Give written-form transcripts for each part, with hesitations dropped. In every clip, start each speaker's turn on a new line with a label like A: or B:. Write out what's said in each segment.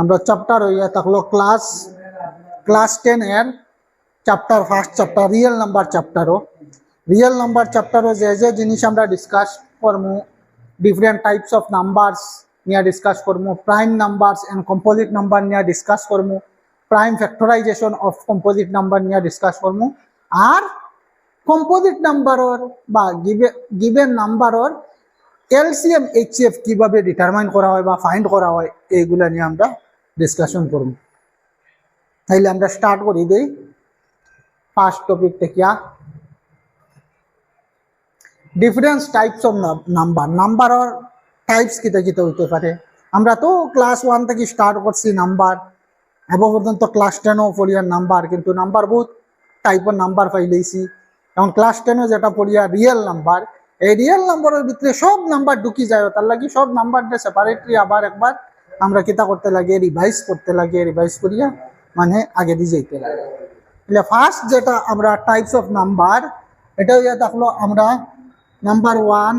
A: আমরা চ্যাপ্টার হইয়া থাকলো ক্লাস 10 এর chapter first chapter real number চ্যাপ্টারও যে জিনিস আমরা ডিসকাস করমু ডিফারেন্ট টাইপস অফ নাম্বারস নিয়ে ডিসকাস করমু prime numbers and composite number নিয়ে ডিসকাস করমু prime factorisation of composite number নিয়ে ডিসকাস করমু আর কম্পোজিট নাম্বারর বা গিভেন নাম্বারর এলসিএম এইচসিএফ কিভাবে ডিটারমাইন করা হয় বা ফাইন্ড করা হয় এইগুলা নিয়ে আমরা ডিসকাশন করব। তাইলে আমরা স্টার্ট করি দেই ফার্স্ট টপিক থেকে ডিফারেন্ট টাইপস অফ নাম্বারর টাইপস কিতা হইতে পারে। আমরা তো ক্লাস 1 থেকে স্টার্ট করছি নাম্বার এব পর্যন্ত ক্লাস 10ও পড়িয়ার নাম্বার, কিন্তু নাম্বার বহুত টাইপের নাম্বার পাইলেছি। এখন ক্লাস 10ও যেটা পড়িয়া রিয়েল নাম্বার, এই রিয়েল নাম্বারের ভিতরে সব নাম্বার ঢুকি যায়, তার লাগি সব নাম্বারটা সেপারেটলি আবার একবার আমরা কিতা করতে লাগে রিভাইজ করিয়া মানে আগে দিয়ে যাইতে লাগে। তাহলে ফার্স্ট যেটা আমরা টাইপস অফ নাম্বার এটা হইয়া থাকলো আমরা নাম্বার 1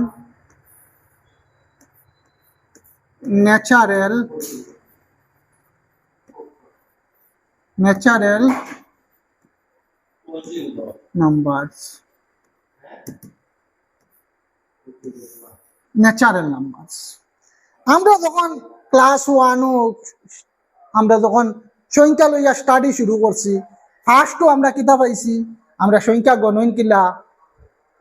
A: ন্যাচারাল নাম্বারস। আমরা যখন ক্লাস 1ও আমরা যখন সংখ্যা লইয়া স্টাডি শুরু করছি, ফার্স্টও আমরা কিতা পাইছি, আমরা সংখ্যা গণন কিলা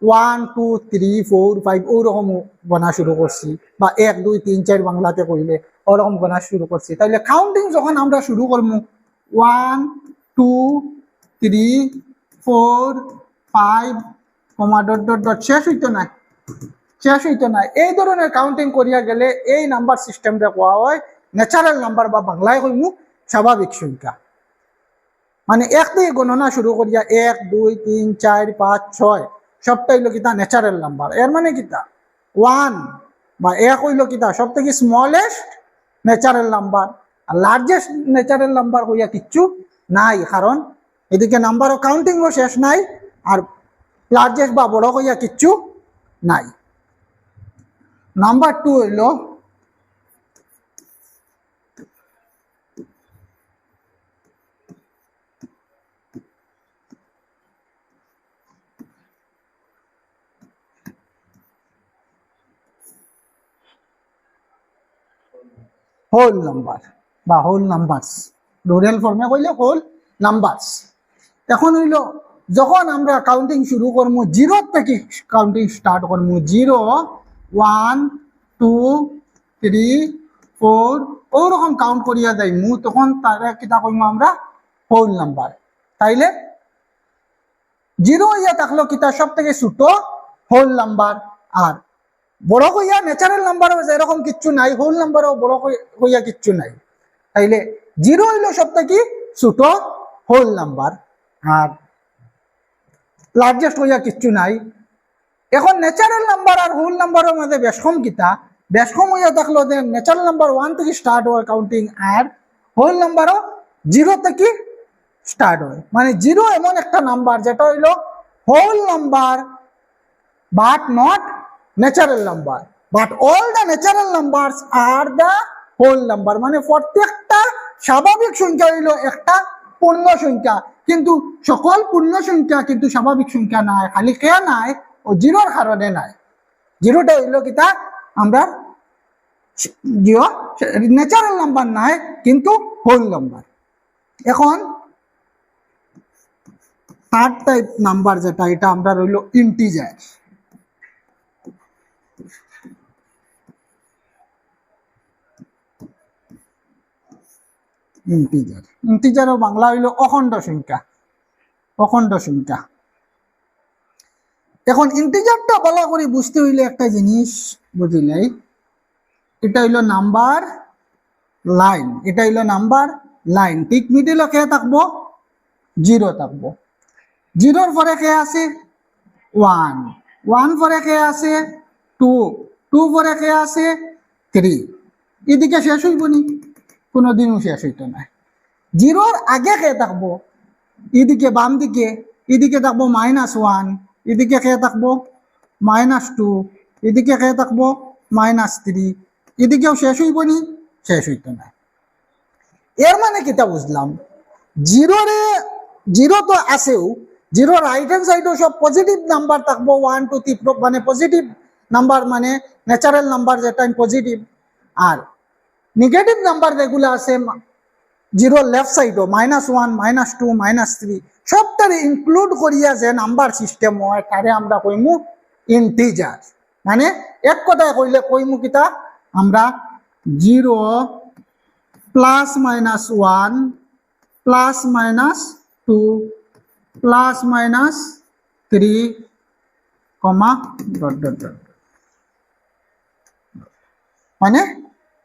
A: 1 2 3 4 5 ওরকম গণা শুরু করছি, বা 1 2 3 4 বাংলাতে কইলে ওরকম গণা শুরু করছি। তাইলে কাউন্টিং যখন আমরা শুরু করবো 1 2 3 4 5 শেষ হইতো না। এই ধরনের কাউন্টিং করিয়া গেলে এই নাম্বার সিস্টেমটা কোয়া হয় ন্যাচারাল নাম্বার, বা বাংলায় কইমু স্বাভাবিক সংখ্যা। মানে 1 থেকে গণনা শুরু করিয়া 1 2 3 4 5 6 সবটাই হইল কিতা ন্যাচারাল নাম্বার। এর মানে কিতা 1 বা 1 হইল কিতা সব থেকে স্মলেস্ট ন্যাচারাল নাম্বার, আর লার্জেস্ট ন্যাচারাল নাম্বার হইয়া কিচ্ছু নাই, কারণ এদিকে নাম্বারও কাউন্টিংও শেষ নাই আর লার্জেস্ট বা বড় হইয়া কিচ্ছু নাই। নাম্বার 2 হইল হোল নাম্বার বা হোল নাম্বারস, প্লুরাল ফর্মে কইলে হোল নাম্বারস। এখন হইল যখন আমরা কাউন্টিং শুরু করবো 0 থেকে কাউন্টিং স্টার্ট করবো, 0 1 2 3 4 ওরকম কাউন্ট করিয়া যাইমু, তখন তারা কিতা কইমু আমরা হোল নাম্বার। তাইলে 0 হইয়া থাকলো কিতা সব থেকে ছোট হোল নাম্বার, আর বড় হইয়া ন্যাচারাল নাম্বারও এরকম কিচ্ছু নাই, হোল নাম্বারও বড় হইয়া কিচ্ছু নাই। তাইলে 0 হইল সব থেকে ছোট হোল নাম্বার, আর লার্জেস্ট হইয়া কিচ্ছু নাই। এখন ন্যাচারাল নাম্বার আর হোল নাম্বারের মধ্যে বেশকম কিতা, বেশকম হইয়া থাকলো যে ন্যাচারাল নাম্বার 1 থেকে স্টার্ট হয় কাউন্টিং, আর হোল নাম্বারও 0 থেকে স্টার্ট হয়। মানে 0 এমন একটা নাম্বার যেটা হইল whole number but not natural number, but all the natural numbers are the whole number. মানে প্রত্যেকটা স্বাভাবিক সংখ্যা হইল একটা পূর্ণ সংখ্যা, কিন্তু সকল পূর্ণ সংখ্যা কিন্তু স্বাভাবিক সংখ্যা নাই, খালি কে নাই ও 0-র কারণে নাই। 0টা হইল কিতা আমরা ন্যাচারাল নাম্বার নাই কিন্তু হোল নাম্বার। এখন থার্ড টাইপ নাম্বার যেটা, এটা আমরা রইল ইন্টিজার। ইন্টিজারও বাংলা হইল অখণ্ড সংখ্যা। এখন ইন্টিজারটা ভালো করে বুঝতে হইলে একটা জিনিস বুঝিলাই, এটা হইল নাম্বার লাইন, ঠিক মিডিলে কে থাকবো 0 থাকবো, 0-র পরে কে আছে 1 পরে কে আছে 2 পরে কে আছে 3, এদিকে শেষ হইব নি? কোনোদিনও শেষ হইতো না। 0-র আগে কে থাকবো এদিকে বাম দিকে, এদিকে থাকবো -1, এদিকে কে থাকবো -2, এদিকে কে থাকবো -3, এদিকেও শেষ হইব নি? শেষ হইতো না। এর মানে কিতা বুঝলাম, জিরো তো আছেও, জিরো রাইট হ্যান্ড সাইডও সব পজিটিভ নাম্বার থাকবো, 1 2 3 মানে পজিটিভ নাম্বার, মানে ন্যাচারাল নাম্বার যেটা পজিটিভ। আর নেগেটিভ নাম্বার যেগুলো আছে জিরো লেফট সাইডও -1 -2 -3 সবটারে ইনক্লুড করিয়া যে নাম্বার সিস্টেম হয় তারে আমরা কইমু ইন্টিজার। মানে এক কথায় কইলে কইমু কিতা, আমরা 0 +-1 +-2 +-3 ডট ডট ডট, মানে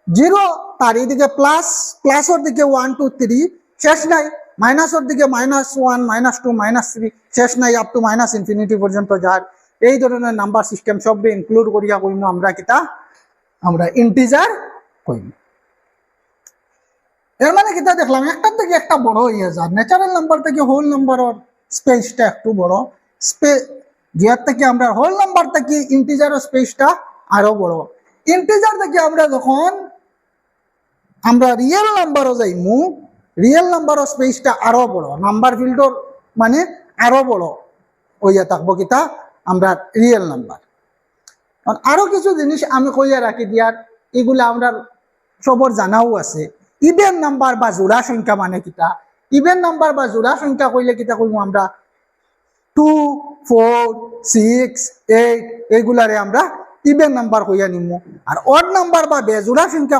A: 0 তার এইদিকে প্লাসের দিকে 1 2 3 শেষ নাই, মাইনাসের দিকে -1 -2 -3 শেষ নাই, আপ টু ∞ পর্যন্ত যার এই ধরনের নাম্বার সিস্টেম সব ইনক্লুড করিয়া কইমু আমরা কিতা, আমরা ইন্টিজার কইমু। এর মানে কিতা দেখলাম, একটা থেকে একটা বড় হইয়া যায়, ন্যাচারাল নাম্বার থেকে হোল নাম্বারের স্পেসটা একটু বড়, যার থেকে আমরা হোল নাম্বার থেকে ইন্টিজারের স্পেসটা আরো বড়। ইন্টিজার থেকে আমরা যখন আমরা রিয়েল নাম্বারও যাইমু, রিয়েল নাম্বারের স্পেসটা আরো বড়, নাম্বার ফিল্ডর মানে আরো বড় হইয়া থাকবো কিতা, আমরা রিয়েল নাম্বার। আরো কিছু জিনিস আমি কইয়া রাখি দিয়ার, এগুলা আমরা সবর জানাও আছে। ইভেন নাম্বার বা জোড়া সংখ্যা মানে কিতা, ইভেন নাম্বার বা জোড়া সংখ্যা কইলে কিতা কইমু আমরা 2 4 6 8 এগুলারে আমরা ইভেন নাম্বার কইয়া নিমু। আর অড নাম্বার বা বেজোড়া সংখ্যা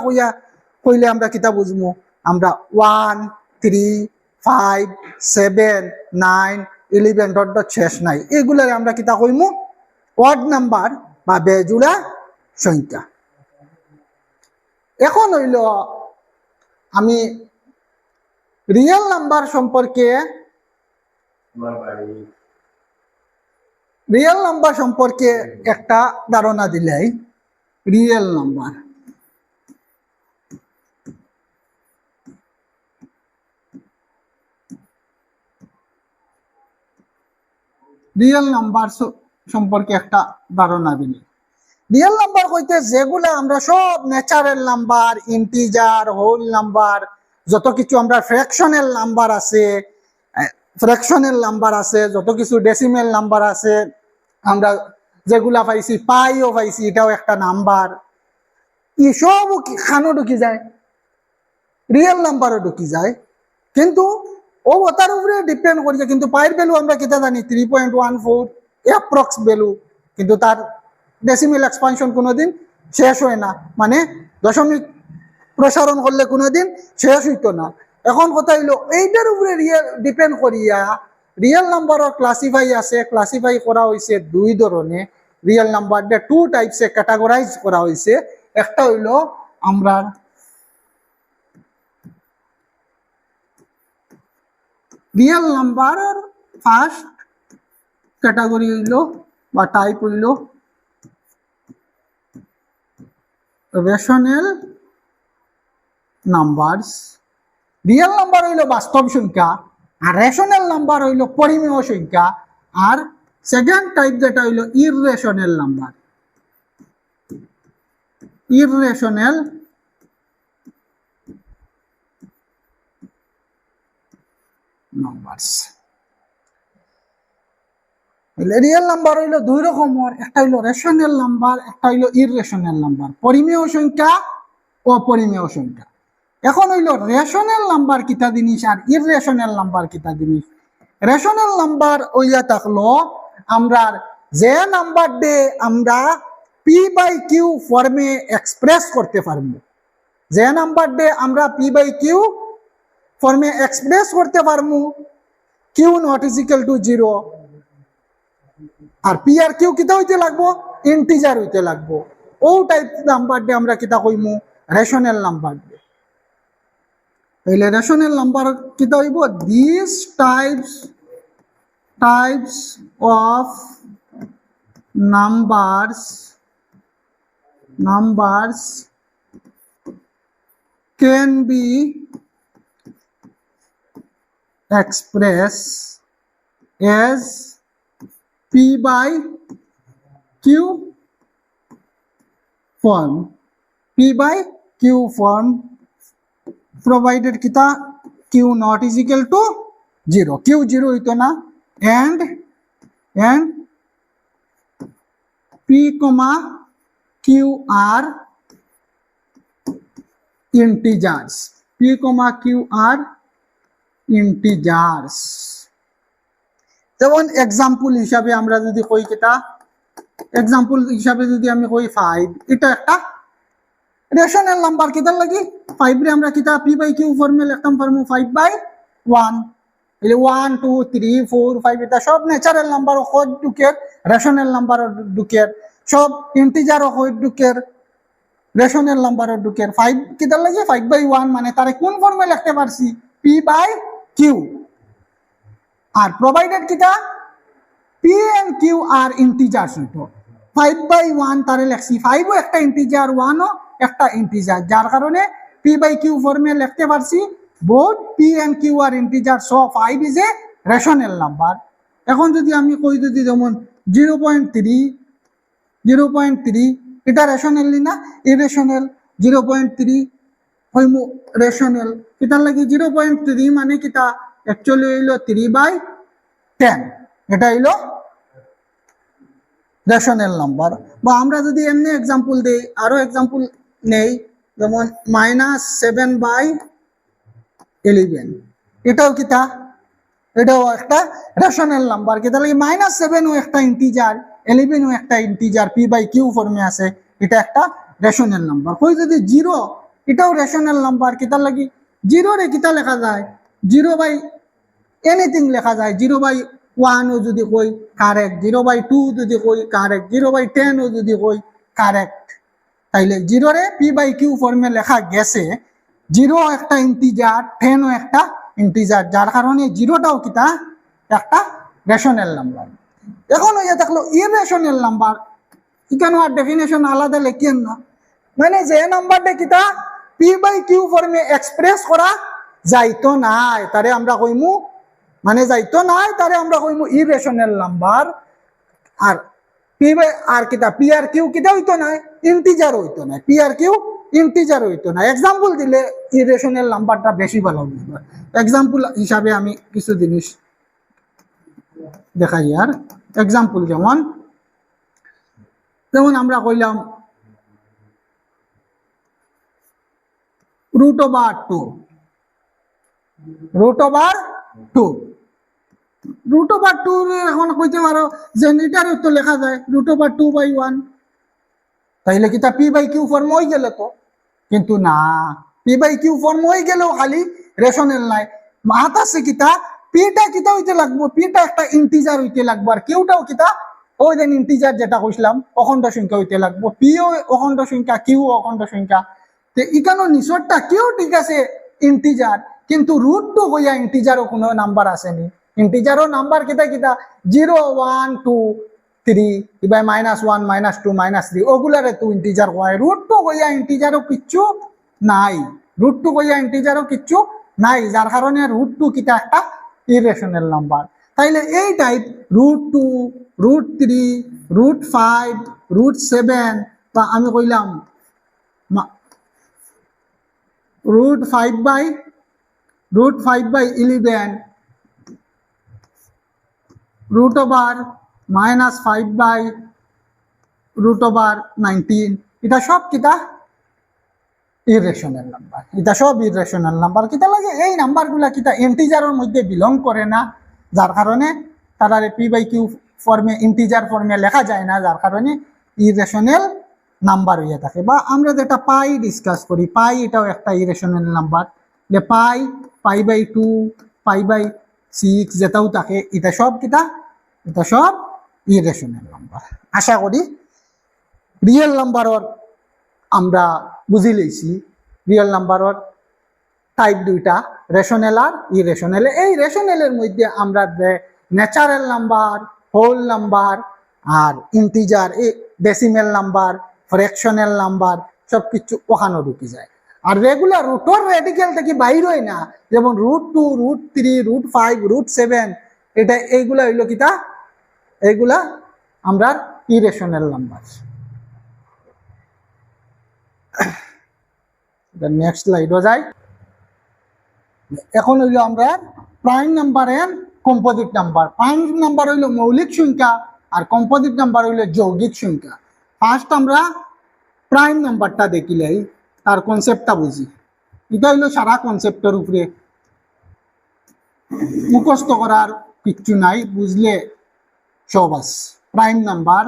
A: কইলে আমরা কিতা বুঝমু, আমরা 1 3 5 7 9 11 ডট ডট শেষ নাই, এগুলারে আমরা কিতা কইমু অড নাম্বার বা বেজোড়া সংখ্যা। এখন হইল আমি রিয়েল নাম্বার সম্পর্কে একটা ধারণা দিলাই। রিয়েল নাম্বার, রিয়েল নাম্বার সম্পর্কে একটা ধারণা দিলাই। রিয়েল নাম্বার কইতে যেগুলা আমরা সব natural number, integer, whole number, যত কিছু আমরা ফ্র্যাকশনাল নাম্বার আছে, যত কিছু ডেসিমেল নাম্বার আছে, আমরা যেগুলা পাইছি পাইও পাইছি, এটাও একটা নাম্বার, ই সব খানো ঢুকি যায়, রিয়েল নাম্বারও ঢুকি যায়। কিন্তু ও ওটার উপরে ডিপেন্ড করিছে, কিন্তু পাইর ভ্যালু আমরা কিতা জানি 3.14 অ্যাপ্রক্স ভ্যালু, কিন্তু তার ডেসিমেল এক্সপানশন কোনোদিন শেষ হয় না, মানে দশমিক প্রসারণ করলে কোনোদিন শেষ হইতো না। এখন কথা হইলো এইটার উপরে ডিপেন্ড করিয়া রিয়েল নাম্বারের ক্লাসিফাই করা হয়েছে দুই ধরনের। রিয়েল নাম্বার দিয়ে 2 টাইপসে ক্যাটাগরাইজ করা হয়েছে। একটা হইলো আমরা রিয়েল নাম্বারের ফার্স্ট ক্যাটাগরি হইলো বা টাইপ হইলো রেশনাল নাম্বারস। রিয়েল নাম্বার হইল বাস্তব সংখ্যা, আর রেশনাল নাম্বার হইল পরিমেয় সংখ্যা। আর সেকেন্ড টাইপ যেটা হইল irrational number, irrational numbers. Real number হইল দুই রকমের, একটা হইল রেশনাল নাম্বার, একটা হইল ইররেশনাল নাম্বার, পরিমেয় সংখ্যা, অপরিমেয় সংখ্যা। এখন হইল রেশনাল নাম্বার কিতা জিনিস আর ইররেশনাল নাম্বার কিতা জিনিস। রেশনাল নাম্বার হইয়া থাকলো আমরা যে নাম্বার দিয়ে আমরা p/q ফর্মে এক্সপ্রেস করতে পারবো, যে নাম্বার দিয়ে আমরা p/q ফর্মে এক্সপ্রেস করতে পারবো, q not is equal to 0, আর p আর q কিতা হইতে লাগবো, ইন্টিজার হইতে লাগবো। ও টাইপ নাম্বার দিয়ে আমরা কিতা কইমু, রেশনাল নাম্বার দিয়ে। তাইলে রেশনাল নাম্বার কিতা হইব, this types of numbers can be expressed as p/q form, provided kita q not is equal to 0, q 0 হইতো না, and p comma q are integers, p comma q are integers। যেমন example হিসাবে আমরা যদি কই কিতা, এক্সাম্পল হিসাবে যদি আমি কই 5, এটা একটা রেশনাল নাম্বার। কিতার লাগি 5 রে আমরা কিতা p বাই q ফর্মে লিখতাম, ফর্মে 5/1, એટલે 1 2 3 4 5 এটা সব ন্যাচারাল নাম্বার কোড ডুকের, রেশনাল নাম্বার ডুকের, সব ইন্টিজার কোড ডুকের, রেশনাল নাম্বার ডুকের। 5 কিতার লাগি 5/1 মানে তারে কোন ফর্মে লিখতে পারছি p বাই q। আর প্রোভাইডেড কিতা p and q আর ইন্টিজারস হইতো, 5/1 তারে লিখছি, 5 ও একটা ইন্টিজার, 1 ও একটা ইন্টিজার, যার কারণে p বাই q ফর্মে লিখতে পারছি both p and q are integer, so 5 is a rational number. এখন যদি আমি কই যদি যেমন 0.3 এটা রেশনাল না ইরেশনাল, 0.3 হইমু রেশনাল। কিতার লাগি 0.3 মানে কিতা অ্যাকচুয়ালি হইলো 3/10, এটা হইলো রেশনাল নাম্বার। বা আমরা যদি এমনি এক্সাম্পল দেই, আরো এক্সাম্পল নেই, যেমন -7/11, এটাও কিতা, এটাও একটা রেশনাল নাম্বার। কিতা লাগি -7 ও একটা ইন্টিজার, 11 ও একটা ইন্টিজার, p বাই q ফর্মে আছে, এটা একটা রেশনাল নাম্বার। কই যদি 0, এটাও রেশনাল নাম্বার। কিতার লাগি 0 রে কিতা লেখা যায়, 0/, এনিথিং লেখা যায়, 0/1 ও যদি কই কারেক্ট, 0/2 যদি কই কারেক্ট, 0/10 ও যদি কই কারেক্ট। তাইলে 0 রে p বাই q ফর্মে লেখা গেছে, 0 একটা ইন্টিজার, 10 ও একটা ইন্টিজার, যার কারণে 0টাও কিতা একটা রেশনাল নাম্বার। এখন হইয়া থাকলো ইরেশনাল নাম্বার, এখানে আর ডেফিনেশন আলাদা লেখেন না, মানে যে নাম্বারটা কিতা p বাই q ফর্মে এক্সপ্রেস করা যাইতো নাই তারে আমরা কইমু, মানে যাইতো নাই তারে আমরা কইমু ইরেশনাল নাম্বার। আর p বাই আর কিতা p আর q কিতা হইতো না, ইন্টিজার হইতো না, p আর q ইন্টিজার হইতো না। এক্সাম্পল দিলে ইরেশনাল নাম্বারটা বেশি ভালো বুঝবে। এক্সাম্পল হিসাবে আমি কিছু জিনিস দেখাই। আর এক্সাম্পল যেমন আমরা কইলাম √2, √2 এখন কইতে পারো যে এটার তো লেখা যায় √2/1, তাইলে কিতা p বাই q ফর্ম হয়ে গেল তো, কিন্তু না, p বাই q ফর্ম হয়ে গেলেও খালি রেশনাল নাই, মাত আছে কিতা pটা কিতা হইতে লাগবো, pটা একটা ইন্টিজার হইতে লাগবো, আর qটাও কিতা ওই দেন ইন্টিজার যেটা কইছিলাম অখণ্ড সংখ্যা হইতে লাগবো, p ও অখণ্ড সংখ্যা, q ও অখণ্ড সংখ্যা। তো ইকানো নিচরটা কেউ ঠিক আছে ইন্টিজার, কিন্তু √2 হইয়া ইন্টিজারও কোনো নাম্বার আসেনি। ইন্টিজারও নাম্বার কিতা কিতা 0 1 2 3 এবার -1 -2 -3 ওগুলারে তো ইন্টিজার হয়, √2 হইয়া ইন্টিজারও কিচ্ছু নাই, √2 হইয়া ইন্টিজারও কিচ্ছু নাই, যার কারণে √2 কিতা একটা ইরেশনাল নাম্বার। তাইলে এই টাইপ √2 √3 √5 √7 বা আমি কইলাম √5/11 √5/√19, এটা সব কিতা ইরেশনাল নাম্বার, এটা সব ইরেশনাল নাম্বার। কিতা লাগে এই নাম্বারগুলা কিতা ইন্টিজারের মধ্যে বিলং করে না, যার কারণে তারা p বাই q ফর্মে ইন্টিজার ফর্মে লেখা যায় না, যার কারণে ইরেশনাল নাম্বার হইয়া থাকে। বা আমরা যেটা পাই ডিসকাস করি, পাই এটাও একটা ইরেশনাল নাম্বার, যে π/2 π/6 যেটাও থাকে, এটা সব কিতা, এটা সব ইরেশনাল নাম্বার। আশা করি রিয়েল নাম্বারর আমরা বুঝি লইছি, রিয়েল নাম্বারর টাইপ দুইটা, রেশনাল আর ইরেশনাল। এই রেশনালের মধ্যে আমরা ন্যাচারাল নাম্বার, হোল নাম্বার আর ইন্টিজার, এই ডেসিমেল নাম্বার, ফ্র্যাকশনাল নাম্বার সবকিছু ওখানে ঢুকে যায়। আর রেগুলার রুটর রেডিক্যাল থেকে বাইর হয় না, যেমন √2 √3 √5 √7, এটা এইগুলা হইল কিতা, এইগুলা আমরা ইরেশনাল নাম্বার। নেক্সট স্লাইডও যায়। এখন হইল আমরা prime number and composite number. Prime number হইল মৌলিক সংখ্যা আর কম্পোজিট নাম্বার হইল যৌগিক সংখ্যা। ফার্স্ট আমরা প্রাইম নাম্বারটা দেখিলেই তার কনসেপ্টটা বুঝি। এটা হইল সারা কনসেপ্টের উপরে, মুখস্থ করার কিচ্ছু নাই, বুঝলে সব আছে। প্রাইম নাম্বার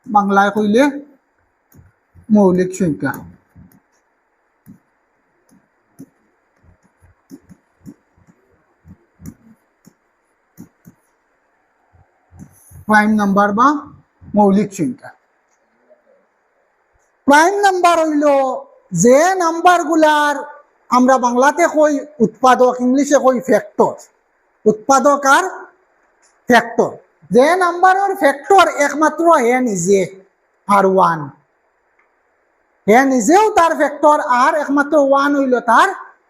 A: বাংলায় কইলে মৌলিক সংখ্যা। প্রাইম নাম্বার বা মৌলিক সংখ্যা। প্রাইম নাম্বার হইল যে নাম্বার গুলার আমরা বাংলাতে কই উৎপাদক, ইংলিশে কই ফ্যাক্টর। উৎপাদক আর ফ্যাক্টর, যে নাম্বারের ফ্যাক্টর একমাত্র হে নিজে আর ওয়ান, হে নিজেও তার ফ্যাক্টর আর একমাত্র ওয়ান হইল তার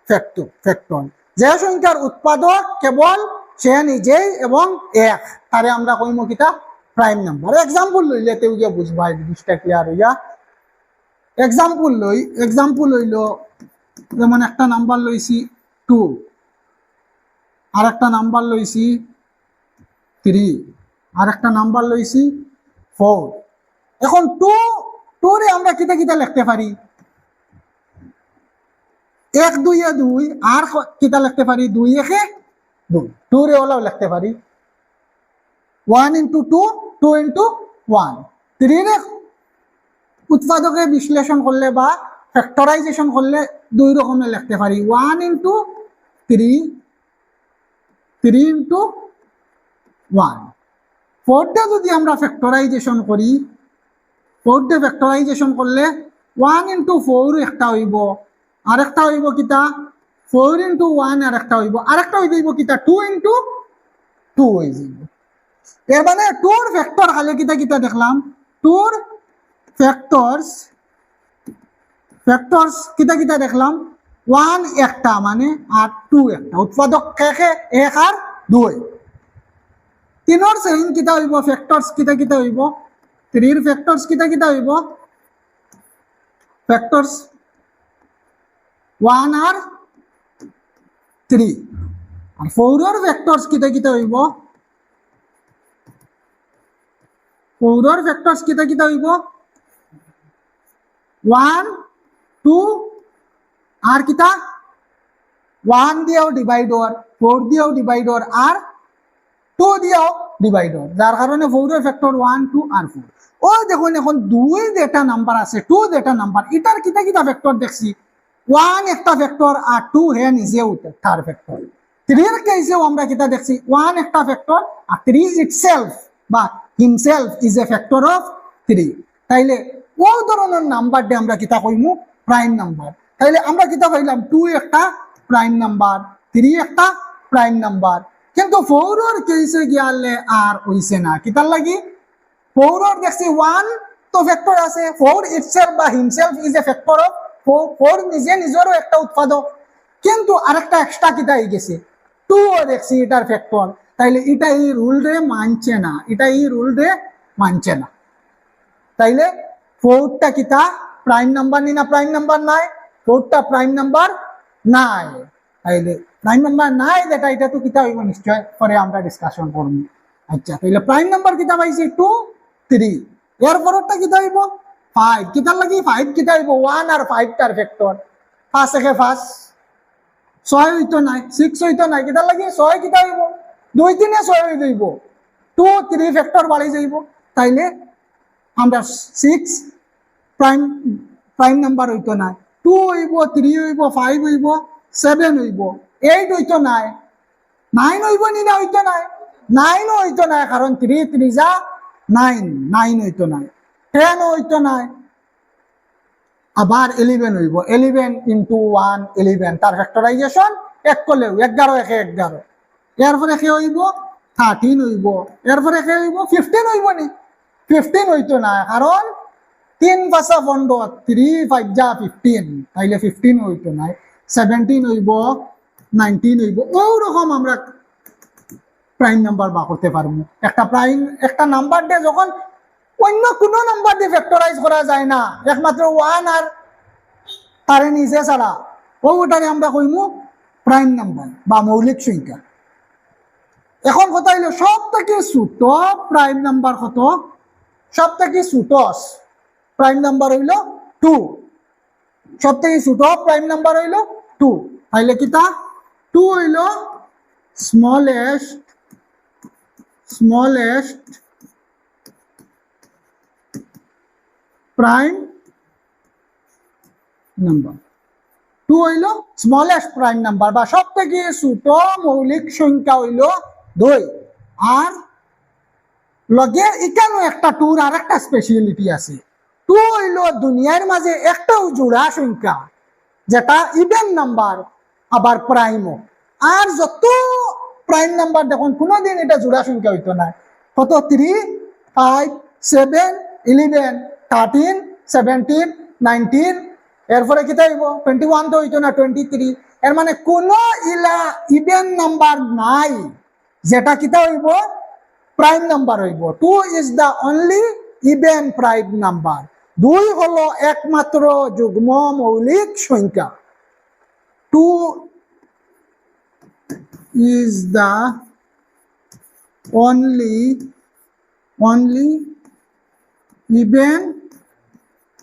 A: ফ্যাক্টর। যে সংখ্যার উৎপাদক কেবল সে নিজেই এবং এক, তারে আমরা কইম কিতা প্রাইম নাম্বার। এক্সাম্পল লইলে তেও গিয়া বুঝবা, জিনিসটা ক্লিয়ার হইয়া। এক্সাম্পল হইল যেমন একটা নাম্বার লইছি 2, আর একটা নাম্বার লইছি 3, আর একটা নাম্বার লইছি 4। এখন 2 রে আমরা কিতা কিতা লিখতে পারি? 1 2 এ 2, আর কিতা লিখতে পারি? 2 1 এ 2। 2 রে ওলাও লিখতে পারি 1 into 2, 2 into 1। 3 রে উৎপাদকে বিশ্লেষণ করলে বা ফ্যাক্টরাইজেশন করলে দুই রকমের লিখতে পারি, 1 into 3, 3 into 1। 4টা যদি আমরা ফ্যাক্টরাইজেশন করি, 4টা ফ্যাক্টরাইজেশন করলে 1 into 4 একটা হইব, আরেকটা হইব কিতা 4 into 1, আরেকটা হইব, আরেকটা হইব কিতা 2 into 2 হয়ে যাইব। এর মানে 2 ফ্যাক্টর খালে কিতা কিতা দেখলাম, 2 ফ্যাক্টরস কিতা কিতা দেখলাম, 1 একটা মানে আর 2 একটা, উৎপাদক কে 1 আর 2। 3 সেম কিতা হইব, ফ্যাক্টরস কিতা কিতা হইব, 3 ফ্যাক্টরস কিতা কিতা হইব, ফ্যাক্টরস 1 আর 3। আর 4 ফ্যাক্টরস কিতা কিতা হইব, 4 ফ্যাক্টরস কিতা কিতা হইব, 1 2 আর কিতা 1 দিয়েও ডিভাইডর, 4 দিয়েও ডিভাইডর আর 2 দিয়েও ডিভাইডর, যার কারণে 4 ফ্যাক্টর 1 2 আর 4। ও দেখুন এখন 2 যেটা নাম্বার আছে, 2 যেটা নাম্বার, এটার কিতা কিতা ফ্যাক্টর দেখছি, 1 একটা ফ্যাক্টর আর 2 হে নিজেও তার ফ্যাক্টর। 3 এর কেসেও আমরা কিতা দেখছি, 1 একটা ফ্যাক্টর আর 3 ইটসেলফ বা himself is a factor of 3। তাইলে ও ধরনের নাম্বার দিয়ে আমরা কিতা কইমু প্রাইম নাম্বার। তাইলে আমরা কিতা পাইলাম, 2 একটা প্রাইম নাম্বার, 3 একটা প্রাইম নাম্বার। কিন্তু 4 এর কেসে গিয়ালে আর হইছে না, কিতার লাগি 4 এর দেখছি 1 তো ফ্যাক্টর আছে, 4 ইটসেলফ বা himself is a factor of 4, নিজে নিজেরও একটা উৎপাদক। কিন্তু আরেকটা এক্সট্রা কিতা হয়ে গেছে, 2 দেখছি এটার ফ্যাক্টর। তাইলে এটা এই রুল রে মানছে না, এটা এই রুল রে মানছে না। তাইলে 4টা কিতা প্রাইম নাম্বার নি না প্রাইম নাম্বার নাই, 4টা প্রাইম নাম্বার নাই। তাইলে প্রাইম নাম্বার নাই যেটা, এটা তো কিতা হইব নিশ্চয় পরে আমরা ডিসকাশন করব। আচ্ছা, তাইলে প্রাইম নাম্বার কিতা পাইছি 2 3, এর পরেরটা কিতা হইব 5। কিতার লাগি 5 কিতা হইব, 1 আর 5 টার ফ্যাক্টর। 5 একে 5, 6 হইতো নাই, 6 হইতো নাই, কিতার লাগি 6 কিতা হইব, 2 3 এ 6 হই যাইব, 2 3 ফ্যাক্টর বাড়ি যাইব। তাইলে আমরা 6 প্রাইম নাম্বার হইতো নাই, 2 হইব, 3 হইব, 5 হইব, 7 হইব, 8 হইতো নাই, 9 হইব নি না হইতো নাই, 9 হইতো নাই, কারণ 3 3 যা 9, 9 হইতো নাই, 10 হইতো নাই, আবার 11 হইব, 11 into 1 11, তার ফ্যাক্টরাইজেশন 1 করলেও 11 1 11, এরপরে কে হইব 13 হইব, এরপরে কে হইব 15 হইব নি, 15 হইতো না, কারণ 3 5 15, 3 5 যা 15, তাইলে 15 হইতো না, 17 হইব, 19 হইব। ওরকম আমরা প্রাইম নাম্বার বা করতে পারবো। একটা নাম্বার দিয়ে যখন অন্য কোনো নাম্বার দিয়ে ফ্যাক্টরাইজ করা যায় না, একমাত্র 1 আর তারে নিজে ছাড়া, ওটারে আমরা কইমু প্রাইম নাম্বার বা মৌলিক সংখ্যা। এখন কথা হইল সব থেকে ছোট প্রাইম নাম্বার কত? সব থেকে ছোট প্রাইম নাম্বার হইল 2। সব থেকে ছোট প্রাইম নাম্বার হইল 2। তাইলে কিতা 2 হইল স্মলেস্ট প্রাইম নাম্বার। 2 হইল স্মলেস্ট প্রাইম নাম্বার বা সব থেকে ছোট মৌলিক সংখ্যা হইল 2। আর লগে এখানে একটা 2 আর একটা স্পেশালিটি আছে। 2 হইল দুনিয়ার মাঝে একটাও জোড়া সংখ্যা যেটা ইভেন নাম্বার আবার প্রাইমও। আর যত প্রাইম নাম্বার দেখুন কোনোদিন এটা জোড়া সংখ্যা হইতো না। কত 3, 5, 7, 11, 13, 17, 19, এরপরে কি হইব 21 তো হইতো না 23। এর মানে কোনো ইভেন নাম্বার নাই যেটা কিতা হইব প্রাইম নাম্বার হইব। 2 is the only even prime number. 2 হলো একমাত্র যুগ্ম মৌলিক সংখ্যা। 2 is the only even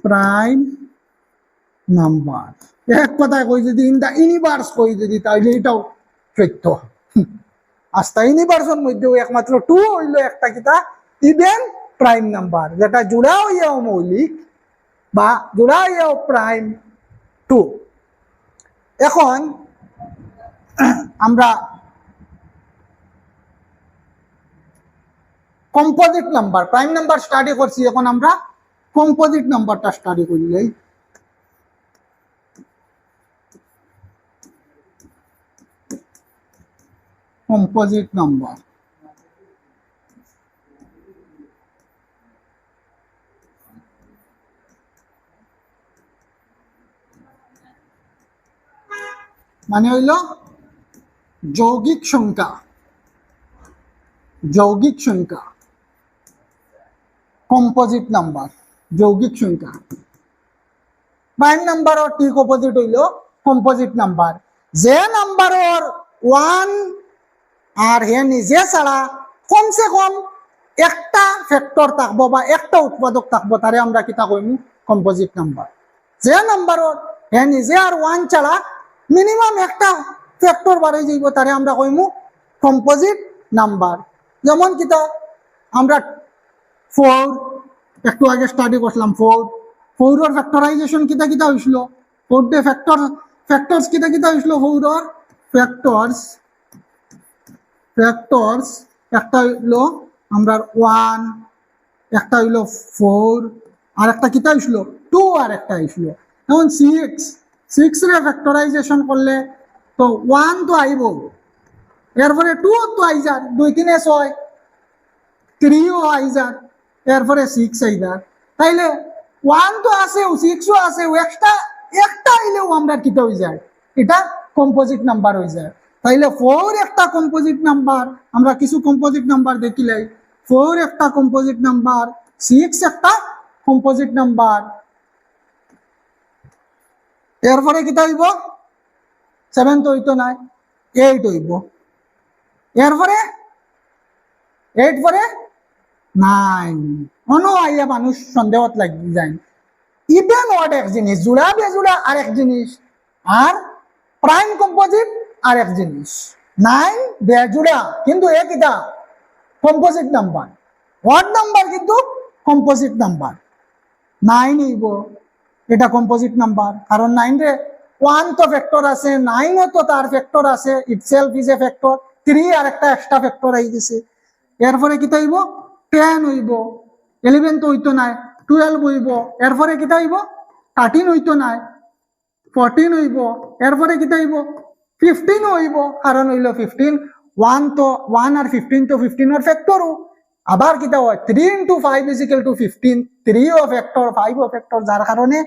A: prime number। এক কথায় কই যদি ইন দা ইউনিভার্স কই যদি তাহলে এটাও সত্য। আস্তা ইউনিভার্সের মধ্যেও একমাত্র 2 হইল একটা কিতা ইভেন প্রাইম নাম্বার যেটা জোড়া হইয়াও মৌলিক বা জোড়া হইয়াও প্রাইম 2। এখন আমরা composite number prime number study করছি, এখন আমরা কম্পোজিট নাম্বারটা স্টাডি করলেই কম্পোজিট নাম্বার মানে হইল যৌগিক সংখ্যা। যৌগিক সংখ্যা কম্পোজিট নাম্বার যৌগিক সংখ্যা। প্রাইম নাম্বারর ঠিক অপোজিট হইল কম্পোজিট নাম্বার। যে নাম্বারর 1 আর হে নিজে ছাড়া কমসে কম একটা ফ্যাক্টর থাকবো বা একটা উৎপাদক থাকবো তারে আমরা কিতা কইমু কম্পোজিট নাম্বার। যে নাম্বারর হে নিজে আর 1 ছাড়া মিনিমাম একটা ফ্যাক্টর বাড়াই যাইব তারে আমরা কইমু কম্পোজিট নাম্বার। যেমন কিতা আমরা 4 একটু আগে স্টাডি করলাম। 4 ফ্যাক্টরাইজেশন কিতা কিতা হইছিল? 4 ডে ফ্যাক্টরস কিতা কিতা হইছিল? 4 ফ্যাক্টরস একটা হইল আমরা 1, একটা হইল 4, আর একটা কিতা হইছিল 2, আর একটা হইছিল এখন 6 রে ফ্যাক্টরাইজেশন করলে তো 1 তো আইব, এরপরে 2 তো আইজার, 2 3 6, 3 ও আইজার, এরপরে 6 আইজার। তাইলে 1 তো আছে 6 ও আছে, একটা আইলেও আমরা কিতা হয়ে যায় এটা কম্পোজিট নাম্বার হয়ে যায়। তাইলে 4 একটা কম্পোজিট নাম্বার। আমরা কিছু কম্পোজিট নাম্বার দেখিলাই। 4 একটা কম্পোজিট নাম্বার, 6 একটা কম্পোজিট নাম্বার। এরপরে কিতা হইব 7 তো হইতো না, 8 হইব। এরপরে 8 পরে 9 অনো আইয়া মানুষ সন্দেহত লাগি যায়। ইভেন ওয়ার্ড এক জিনিস, জোড়া বেজোড়া আর এক জিনিস, আর প্রাইম কম্পোজিট আর এক জিনিস। 9 বেজোড়া কিন্তু এ কিতা কম্পোজিট নাম্বার, ওয়ার্ড নাম্বার কিন্তু কম্পোজিট নাম্বার। 9 হইব এটা কম্পোজিট নাম্বার, কারণ 9 রে 1 তো ফ্যাক্টর আছে, 9 ও তো তার ফ্যাক্টর আছে, ইটসেলফ ইজ এ ফ্যাক্টর। 3 আর একটা এক্সট্রা ফ্যাক্টর আই গেছে। এরপরে কিতা হইব 10 হইব, 11 তো হইতো না, 12 হইব। এরপরে কিতা হইব 13 হইতো না, 14 হইব। এরপরে কিতা হইব 15 হইব, কারণ হইল 15 1 আর 15 তো 15 এর ফ্যাক্টরও। আবার কিতা হয় 3 into 5 is equal to 15, 3 ও ফ্যাক্টর 5 ও ফ্যাক্টর, যার কারণে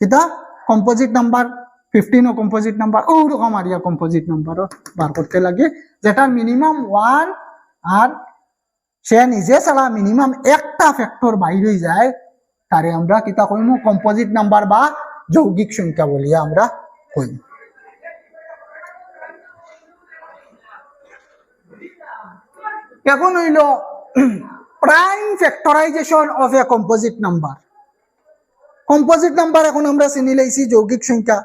A: কিতা কম্পোজিট নাম্বার 15 ও কম্পোজিট নাম্বার। ওরকম আর কম্পোজিট নাম্বারও বার করতে লাগে যেটা মিনিমাম 1 আর সে নিজে ছাড়া মিনিমাম একটা ফ্যাক্টর বাইর হয়ে যায়, তারে আমরা কিতা কইমু কম্পোজিট নাম্বার বা যৌগিক সংখ্যা বলিয়া আমরা কইমু। এখন হইল prime factorisation of A composite number. Composite number এখন আমরা চিনি লাইছি যৌগিক সংখ্যা,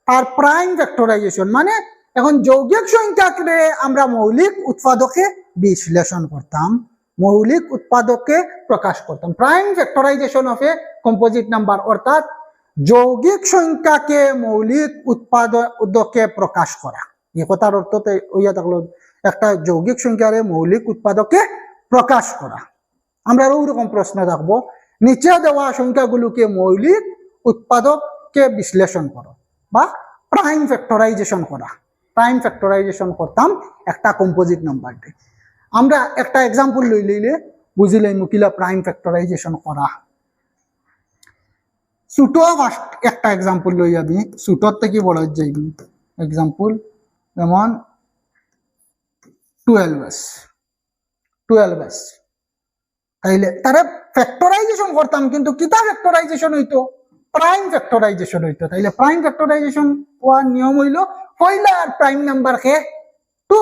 A: আর প্রাইম ফ্যাক্টরাইজেশন মানে এখন যৌগিক সংখ্যাকে আমরা মৌলিক উৎপাদকে বিশ্লেষণ করতাম, মৌলিক উৎপাদকে প্রকাশ করতাম। Prime factorisation of A composite number অর্থাৎ যৌগিক সংখ্যাকে মৌলিক উৎপাদকে প্রকাশ করা। এই কথার অর্থ হইয়া থাকলো একটা যৌগিক সংখ্যারে মৌলিক উৎপাদকে প্রকাশ করা। আমরা ওইরকম প্রশ্ন রাখবো, নিচে দেওয়া সংখ্যাগুলোকে মৌলিক উৎপাদককে বিশ্লেষণ করো বা প্রাইম ফ্যাক্টরাইজেশন করা। প্রাইম ফ্যাক্টরাইজেশন করতাম একটা কম্পোজিট নাম্বারকে। আমরা একটা এক্সাম্পল লইলে বুঝিলে মুকিলা প্রাইম ফ্যাক্টরাইজেশন করা। ছোট ফার্স্ট একটা এক্সাম্পল লই আমি, ছোটর থেকে বড় যাইবি। এক্সাম্পল যেমন 12s, তাইলে তারা ফ্যাক্টরাইজেশন করতাম, কিন্তু কিতা ফ্যাক্টরাইজেশন হইতো? প্রাইম ফ্যাক্টরাইজেশন হইতো। তাইলে প্রাইম ফ্যাক্টরাইজেশন হওয়ার নিয়ম হইল পয়লার প্রাইম নাম্বার কে 2,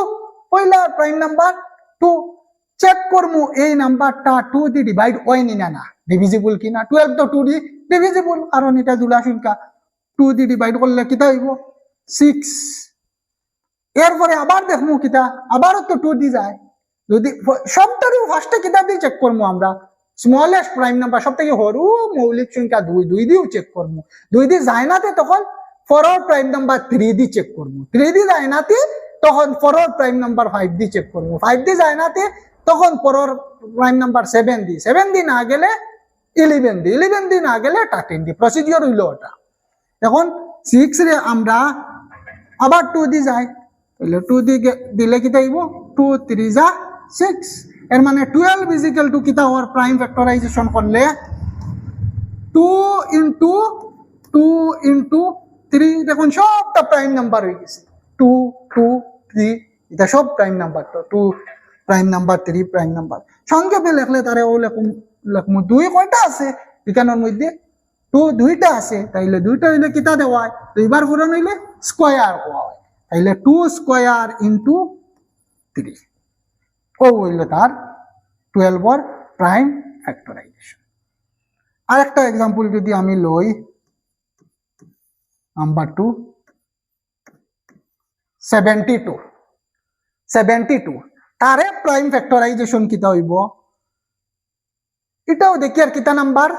A: পয়লার প্রাইম নাম্বার 2 চেক করমু এই নাম্বারটা 2 দিয়ে ডিভাইড হয়নি না ডিভিজিবল কিনা। 12 তো 2 দিয়ে ডিভিজিবল, কারণ এটা জোড়া সংখ্যা। 2 দিয়ে ডিভাইড করলে কিতা হইব? 6। এরপরে আবার দেখমু কিতা, আবারও তো 2 দিয়ে যায়। যদি সবটারই ফার্স্টে কিতা দিয়ে চেক করবো আমরা? স্মলেস্ট প্রাইম নাম্বার সব থেকে সরু মৌলিক সংখ্যা 2 দিয়েও চেক করবো। 2 দিয়ে যায় নাতে তখন ফরওয়ার্ড প্রাইম নাম্বার 3 দিয়ে চেক করবো। 3 দিয়ে যায় নাতে তখন ফরওয়ার্ড প্রাইম নাম্বার 5 দিয়ে চেক করবো। 5 দিয়ে যায় নাতে তখন ফরওয়ার্ড প্রাইম নাম্বার 7 দিয়ে, 7 দিয়ে না গেলে 11 দিয়ে, 11 দিয়ে না গেলে 13 দিয়ে। প্রসিডিওর হইল ওটা। এখন 6 রে আমরা আবার 2 দিয়ে যাই, তাহলে 2 দিয়ে দিলে কি তাইব? 2 3 যা 6। এর মানে 12 ইজ ইকুয়াল টু কিতা হওয়ার প্রাইম ফ্যাক্টরাইজেশন করলে 2 ইন্টু 2 ইন্টু 3, দেখুন সবটা প্রাইম নাম্বার হয়ে গেছে। 2 2 3 এটা সব প্রাইম নাম্বার। তো 2 প্রাইম নাম্বার, 3 প্রাইম নাম্বার। সংক্ষেপে লেখলে তারে ও লেখমু 2 কয়টা আছে এখানের মধ্যে? 2 2টা আছে। তাইলে 2টা হইলে কিতা দেওয়া হয়? 2বার পূরণ হইলে স্কয়ার হওয়া হয়। তাইলে 2 স্কয়ার ইন্টু 3 ও হইল তার 12 প্রাইম ফ্যাক্টরাইজেশন। আর একটা এক্সাম্পল যদি আমি লই, নাম্বার 2 72, তারে প্রাইম ফ্যাক্টরাইজেশন কিতা হইব? এটাও দেখি আর কিতা নাম্বার?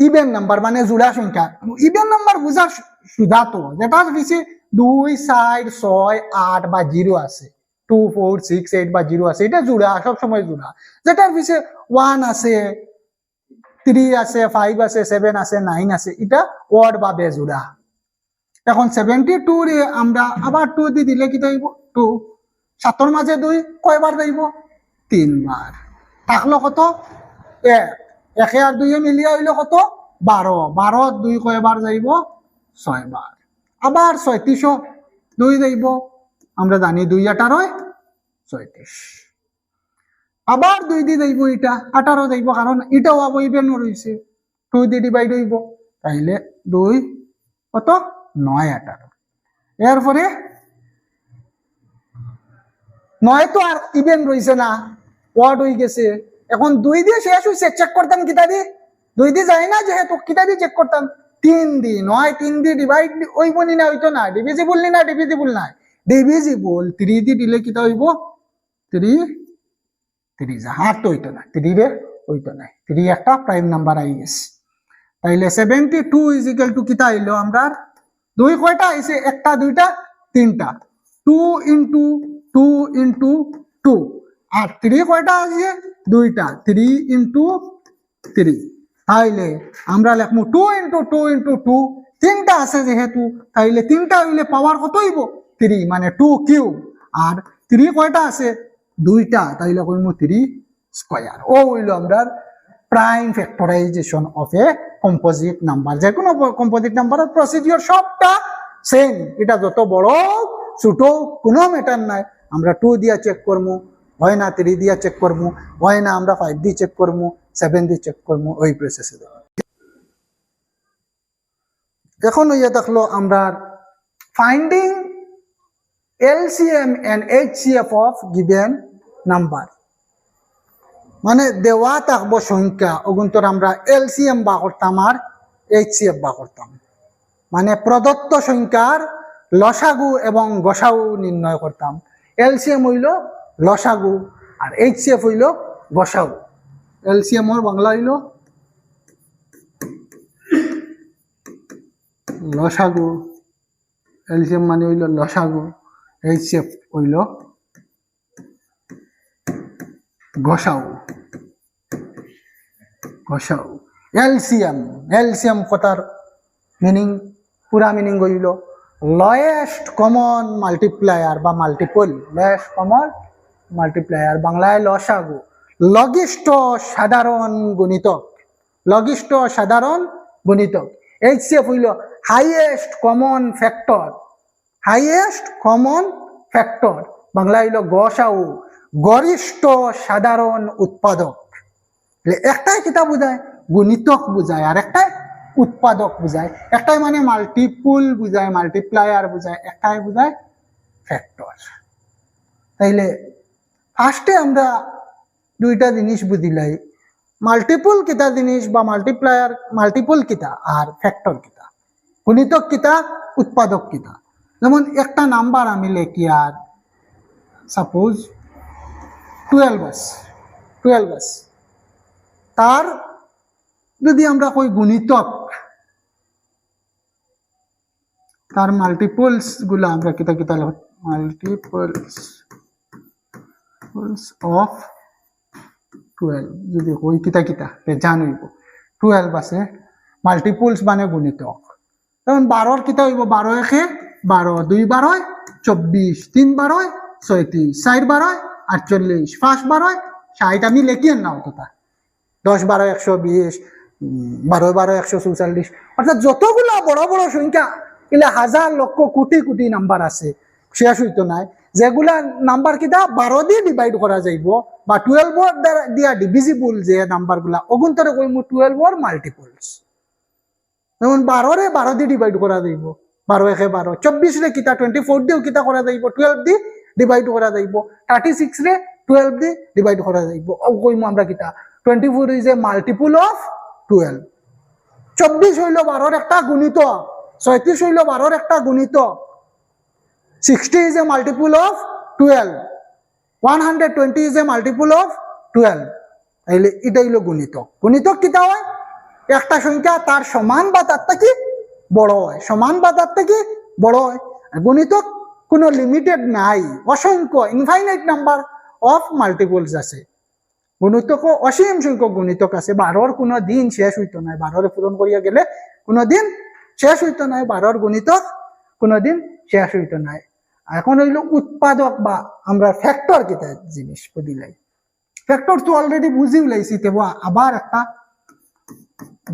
A: ইভেন নাম্বার, মানে জোড়া সংখ্যা। ইভেন নাম্বার বুঝার সুবিধা তো যেটা বেশি 2 4 6 8 বা 0 আছে, 2 4 6 8 বা 0 আছে, এটা জোড়া, সব সময় জোড়া। যেটার পিছে 1 আছে, 3 আছে, 5 আছে, 7 আছে, 9 আছে, এটা ওয়ার্ড বা বেজোড়া। এখন 72 রে আমরা আবার 2 দিয়ে দিলে কি হইব? 2। 7 মাঝে 2 কয়বার যাইব? 3 বার। থাকলো কত? 1। 1 আর 2 মিলিয়ে হইলো কত? 12। 12 2 কয়বার যাইব? 6 বার। আবার 36 2 যাইব, আমরা জানি 2 18 36। আবার 2 দিয়ে যাইব, এটা 18 যাইব, কারণ এটাও ইভেন রয়েছে, 2 দিয়ে ডিভাইড হইব। তাইলে 2 কত? 9 18। এরপরে 9 তো আর ইভেন রয়েছে না, ওয়ার্ড হয়ে গেছে। এখন 2 দিয়ে শেষ হয়েছে, চেক করতাম কিতা দিয়ে? 2 দিয়ে যায় না যেহেতু, কিতা দিয়ে চেক করতাম? 3 দিয়ে। 9 3 দিয়ে ডিভাইড হইব নি না? হইতো না। ডিভিজিবল নি না? ডিভিজিবল নাই। ডিভিজিবল 3 দিয়ে দিলে কিতা হইব? 3 3 যা, আর তো হইতো না, 3 রে হইতো না। 3 একটা প্রাইম নাম্বার আই গেছে। তাইলে 72 ইজ ইকুয়াল টু কিতা হইলো? আমরা 2 কয়টা আইছে? একটা, দুইটা, তিনটা। 2 ইন্টু 2 ইন্টু 2। আর 3 কয়টা আছে? দুইটা। 3 ইন্টু 3। তাইলে আমরা লিখবো 2 ইন্টু 2 ইন্টু 2। তিনটা আছে যেহেতু, তাইলে তিনটা হইলে পাওয়ার কত হইব? 3, মানে 2 কিউব। আর 3 কয়টা আছে? দুইটা, তাইলে কইমু 3 স্কয়ার। ও হইল আমরা prime factorisation of A composite number. যে কোনো কম্পোজিট নাম্বারের প্রসিডিওর সবটা সেম। এটা যত বড় ছোট কোনো ম্যাটার নাই। আমরা 2 দিয়া চেক করবো, হয় না 3 দিয়া চেক করবো, হয় না আমরা 5 দিয়ে চেক করবো, 7 দিয়ে চেক করবো, ওই প্রসেসে। এখন ইয়ে দেখলো আমরা finding LCM and HCF of given number মানে দেওয়া থাকবো সংখ্যা ওগুন্তর আমরা LCM বা করতাম আর HCF বা করতাম মানে প্রদত্ত সংখ্যার লসাগু এবং গসাগু নির্ণয় করতাম LCM হইল লসাগু আর HCF হইল গসাগু LCM ওর বাংলা হইল লসাগু LCM মানে হইল লসাগু HCF হইল গসাগু গসাগু LCM কথার মিনিং পুরা মিনিং হইল লয়েস্ট কমন মাল্টিপ্লায়ার বা মাল্টিপল লয়েস্ট কমন মাল্টিপ্লায়ার বাংলায় লসাগু লঘিষ্ঠ সাধারণ গুণিতক লঘিষ্ঠ সাধারণ গুণিতক HCF হইল highest common factor highest common factor Bangla হইল গসাগু গরিষ্ঠ সাধারণ উৎপাদক একটাই কিতা বুঝায় গুণিতক বুঝায় আর একটাই উৎপাদক বুঝায় একটাই মানে মাল্টিপুল বুঝায় মাল্টিপ্লায়ার বুঝায় একটাই বুঝায় ফ্যাক্টর তাইলে ফার্স্টে আমরা দুইটা জিনিস বুঝিলাই মাল্টিপুল কিতা জিনিস বা মাল্টিপ্লায়ার মাল্টিপুল কিতা আর ফ্যাক্টর কিতা গুণিতক কিতা উৎপাদক কিতা যেমন একটা নাম্বার আমি লেখি আর সাপোজ 12 তার যদি আমরা কই গুণিতক তার মাল্টিপলস গুলা আমরা কিতা কিতা মাল্টিপলস অফ 12 যদি কই কিতা কিতা জানইব 12 আছে মাল্টিপলস মানে গুণিতক যেমন 12 কিতা হইব 12 একে 12 2 12 24 3 12 36 4 12 48 5 12 60 আমি লেখিয়েন নাও তোতা 10 12 120 12 12 144 অর্থাৎ যতগুলা বড় বড় সংখ্যা এগুলা হাজার লক্ষ কোটি কোটি নাম্বার আছে শেষ হইতো নাই যেগুলা নাম্বার কিটা 12 দিয়ে ডিভাইড করা যাইব বা 12 দিয়া ডিভিজিবল যে নাম্বারগুলা অগুন্তরে কইমু 12 এর মাল্টিপলস যেমন 12 রে 12 দিয়ে ডিভাইড করা যাইব 12 একে 12 24 রে কিটা 24 দিও কিটা করা যাইব 12 দিয়ে ডিভাইড করা যাইব 36 রে 12 দিয়ে ডিভাইড করা যাইব ও কইমু আমরা কিটা 24 is a multiple of 12 24 হইল 12 এর একটা গুণিতক 36 হইল 12 এর একটা গুণিতক 60 is a multiple of 12 120 is a multiple of 12 তাইলে এটা হইল গুণিতক গুণিতক কিটা হয় একটা সংখ্যা তার সমান বা তার থেকে বড় হয় সমান বা তার থেকে বড় হয় আর গুণিতক কোনো লিমিটেড নাই অসংখ্য ইনফাইনাইট নাম্বার অফ মাল্টিপলস আছে গুণিতক অসীম সংখ্যক গুণিতক আছে 12 কোনো দিন শেষ হইতো না 12 পূরণ করিয়া গেলে কোনো দিন শেষ হইতো না 12 গুণিতক কোনো দিন শেষ হইতো না এখন হইল উৎপাদক বা আমরা ফ্যাক্টর কিতা জিনিস বুঝিলাই ফ্যাক্টর তো অলরেডি বুঝি লাইছি তেব আবার একটা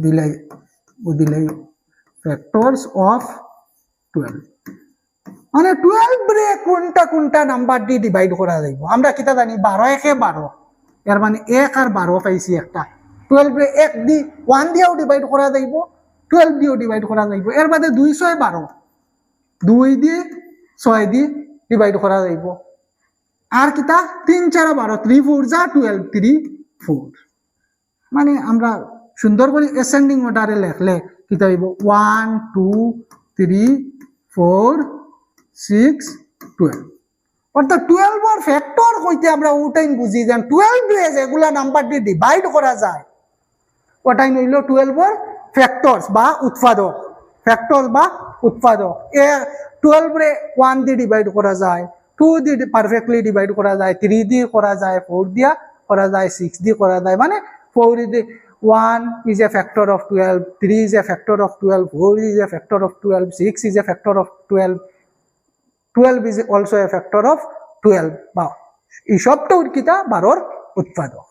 A: দিলাই বুঝিলাই ফ্যাক্টরস অফ 12 মানে 12 রে কোনটা কোনটা নাম্বার দিয়ে ডিভাইড করা যাইব আমরা কিতা জানি 12 একে 12 এর মানে 1 আর 12 পাইছি একটা 12 রে 1 দি 1 দিয়েও ডিভাইড করা যাইব 12 দিয়েও ডিভাইড করা যাইব এর বাদে 2 6 12 2 দিয়ে 6 দিয়ে ডিভাইড করা যাইব আর কিতা 3 4 12 3 4 যা 12 3 4 মানে আমরা সুন্দর করে অ্যাসেন্ডিং অর্ডারে লিখলে কিতা হইব 1 2 3 4 6 12 অর্থাৎ 12 এর ফ্যাক্টর কইতে আমরা ওটাই বুঝি যে 12 রে যেগুলা নাম্বার দিয়ে ডিভাইড করা যায় ওটাই হইল 12 এর ফ্যাক্টরস বা উৎপাদক ফ্যাক্টর বা উৎপাদক এ 12 রে 1 দিয়ে ডিভাইড করা যায় 2 দিয়ে পারফেক্টলি ডিভাইড করা যায় 3 দিয়ে করা যায় 4 দিয়া করা যায় 6 দিয়ে করা যায় মানে 4 দিয়ে 1 is a factor of 12 3 is a factor of 12 4 is a factor of 12 6 is a factor of 12 12 is also a factor of 12 বা এই সবটা কিতা 12 এর উৎপাদক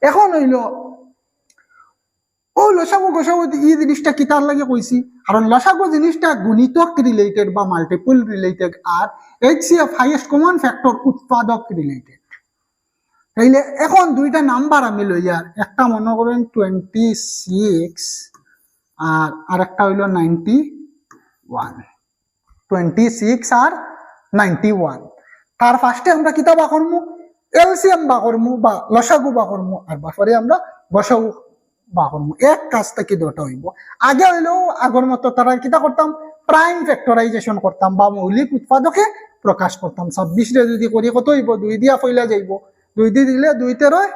A: এখন হইল ও লসাগু গসাগু এই জিনিসটা কিতার লাগে কইছি কারণ লসাগু জিনিসটা গুণিতক রিলেটেড বা মাল্টিপল রিলেটেড আর HCF হাইয়েস্ট কমন ফ্যাক্টর উৎপাদক রিলেটেড তাইলে এখন দুইটা নাম্বার আমি লইয়া একটা মনে করেন 26 আর আরেকটা হইল 91 26 আর 91 তার ফার্স্টে আমরা কিতা বা করমু এলসিএম বা করমু বা লসাগু বা করমু আর বাপরে আমরা গসাগু বা করমু এক কাজ থেকে দুটো হইব আগে হইলেও আগর মতো তারা কিতা করতাম প্রাইম ফ্যাক্টরাইজেশন করতাম বা মৌলিক উৎপাদকে প্রকাশ করতাম 26 রে যদি করি কত হইব 2 দিয়া ফইলা যাইব 2 দিয়ে দিলে 2 তে রয়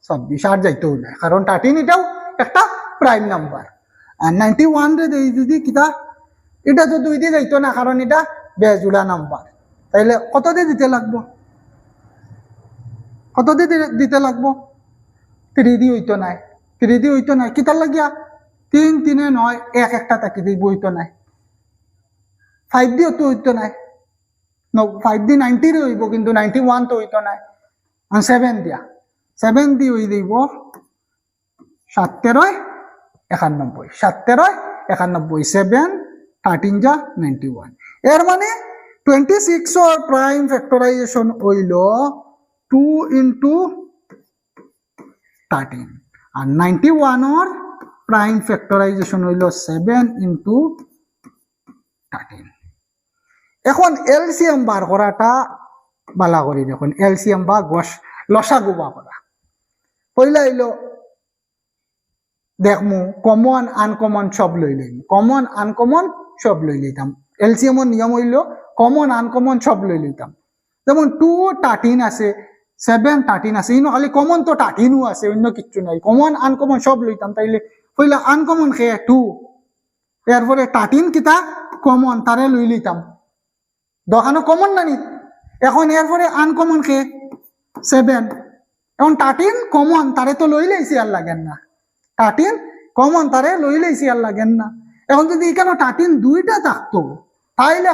A: 26 আর যাইতেও না কারণ 13 এটাও একটা প্রাইম নাম্বার আর 91 রে যদি কিতা এটা তো 2 দিয়ে যাইতো না কারণ এটা বেজুড়া নাম্বার তাইলে কত দিয়ে দিতে লাগবো কত দিয়ে দিতে লাগবো 3 দিয়ে হইতো নাই 3 দিয়ে হইতো নাই কিতার লাগিয়া 3 3 এ 9 এক একটা তাকি দিব হইতো নাই 5 দিয়ে তো হইতো নাই 5 দিয়ে 90 রে হইব কিন্তু 91 তো হইতো নাই আর 7 দিয়া 7 দিয়ে হই দিব 7 13 91 7 13 91 7 13 যা 91 এর মানে 26 और प्राइम फैक्टराइजेशन হইল 2 into 13 আর 91 और प्राइम फैक्टराइजेशन হইল 7 into 13 এখন এলসিএম বার করাটা বালা করি দেখুন এলসিএম বা লসাগু বার করা পয়লা হইল দেখমু কমন আনকমন সব লই লইম কমন আনকমন সব লই লইতাম এলসিএম এর নিয়ম হইল কমন আনকমন সব লই লইতাম যেমন 2 13 আছে 7 13 আছে ইনো খালি কমন তো 13 ও আছে অন্য কিছু নাই কমন আনকমন সব লইতাম তাইলে পয়লা আনকমন খে 2 এরপরে 13 কিতা কমন তারে লই লইতাম দোকানো কমন নানি এখন এরপরে আনকমন খে 7 এখন 13 কমন তারে তো লই লইছি আর লাগেন না 13 কমন তারে লই লইছি আর লাগেন না এখন যদি এখানে 13 দুইটা থাকতো তাইলে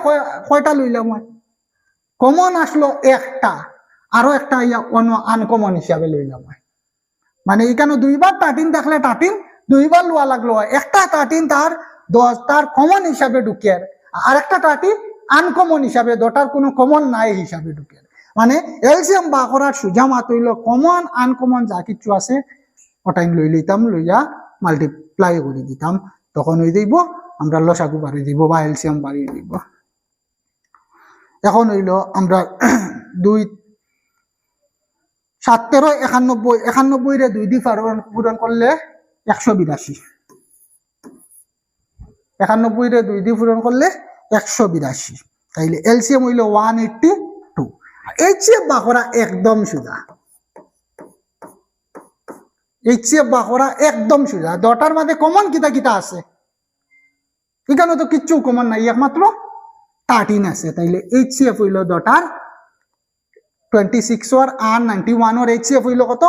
A: কয়টা লইলাম কমন আসলো একটা আরো একটা অন্য আনকমন হিসাবে লইলাম মানে এখানে দুইবার 13 দেখলে 13 দুইবার লওয়া লাগলো একটা 13 তার 10 তার কমন হিসাবে ঢুকিয়ে আর একটা 13 আনকমন হিসাবে দুটার কোনো কমন নাই হিসাবে ঢুকিয়ে মানে এলসিএম বা করার সুজা মাত হইল কমন আনকমন যা কিছু আছে ওটাই লই লইতাম লইয়া মাল্টিপ্লাই করে দিতাম তখন হয়ে দিব আমরা লসাগু বাড়িয়ে দিব বা এলসিএম বাড়িয়ে দিব এখন হইল আমরা 2 7 13 91 91 রে 2 দি পূরণ করলে 182 91 রে 2 দি পূরণ করলে 182 তাইলে এলসিএম হইল 182 এইচএফ বাকরা একদম সোজা এইচএফ বাকরা একদম সোজা দুটার মধ্যে কমন কিতা কিতা আছে এখানে তো কিচ্ছু কমন নাই একমাত্র 13 আছে তাইলে এইচসিএফ হইল দুটার 26 আর 91 এর এইচসিএফ হইল কত